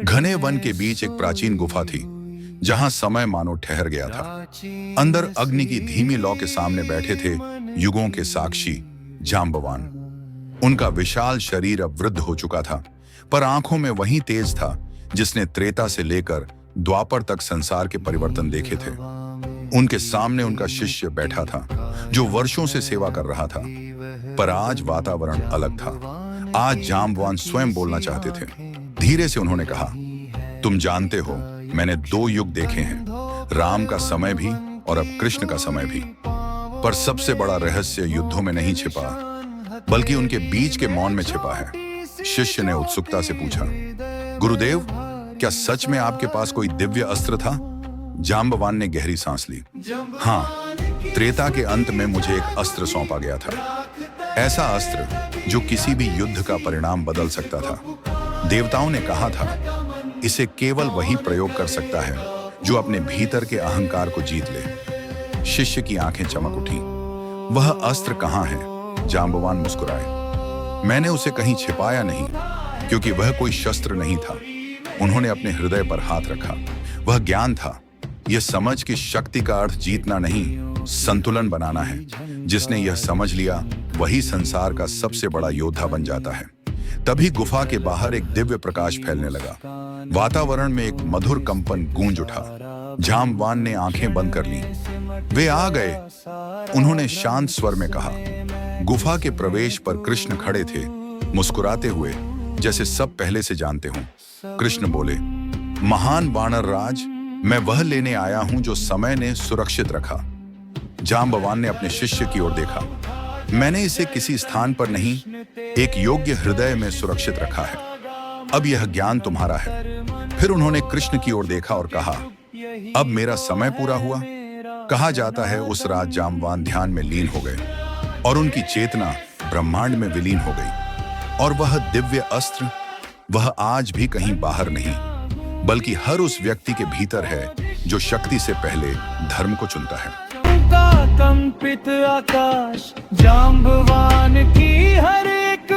घने वन के बीच एक प्राचीन गुफा थी जहां समय मानो ठहर गया था। अंदर अग्नि की धीमी लौ के सामने बैठे थे युगों के साक्षी जांबवान। उनका विशाल शरीर अब वृद्ध हो चुका था, पर आंखों में वही तेज था जिसने त्रेता से लेकर द्वापर तक संसार के परिवर्तन देखे थे। उनके सामने उनका शिष्य बैठा था जो वर्षों से सेवा कर रहा था, पर आज वातावरण अलग था। आज जांबवान स्वयं बोलना चाहते थे। धीरे से उन्होंने कहा, तुम जानते हो, मैंने 2 युग देखे हैं, राम का समय भी और अब कृष्ण का समय भी। पर सबसे बड़ा रहस्य युद्धों में नहीं छिपा, बल्कि उनके बीच के मौन में छिपा है। शिष्य ने उत्सुकता से पूछा, गुरुदेव, क्या सच में आपके पास कोई दिव्य अस्त्र था? जांबवान ने गहरी सांस ली। हाँ, त्रेता के अंत में मुझे एक अस्त्र सौंपा गया था। ऐसा अस्त्र जो किसी भी युद्ध का परिणाम बदल सकता था। देवताओं ने कहा था, इसे केवल वही प्रयोग कर सकता है जो अपने भीतर के अहंकार को जीत ले। शिष्य की आंखें चमक उठी। वह अस्त्र कहाँ है? जांबवान मुस्कुराए। मैंने उसे कहीं छिपाया नहीं, क्योंकि वह कोई शस्त्र नहीं था। उन्होंने अपने हृदय पर हाथ रखा। वह ज्ञान था, यह समझ कि शक्ति का अर्थ जीतना नहीं, संतुलन बनाना है। जिसने यह समझ लिया वही संसार का सबसे बड़ा योद्धा बन जाता है। तभी गुफा के बाहर एक दिव्य प्रकाश फैलने लगा। वातावरण में एक मधुर कंपन गूंज उठा। जांबवान ने आंखें बंद कर ली। वे आ गए, उन्होंने शांत स्वर में कहा। गुफा के प्रवेश पर कृष्ण खड़े थे, मुस्कुराते हुए, जैसे सब पहले से जानते हों। कृष्ण बोले, महान वानर राज, मैं वह लेने आया हूं जो समय ने सुरक्षित रखा। जांबवान ने अपने शिष्य की ओर देखा। मैंने इसे किसी स्थान पर नहीं, एक योग्य हृदय में सुरक्षित रखा है। अब यह ज्ञान तुम्हारा है। फिर उन्होंने कृष्ण की ओर देखा और कहा, अब मेरा समय पूरा हुआ। कहा जाता है उस रात जांबवान ध्यान में लीन हो गए और उनकी चेतना ब्रह्मांड में विलीन हो गई। और वह दिव्य अस्त्र, वह आज भी कहीं बाहर नहीं, बल्कि हर उस व्यक्ति के भीतर है जो शक्ति से पहले धर्म को चुनता है। कंपित आकाश, जांबवान की हर एक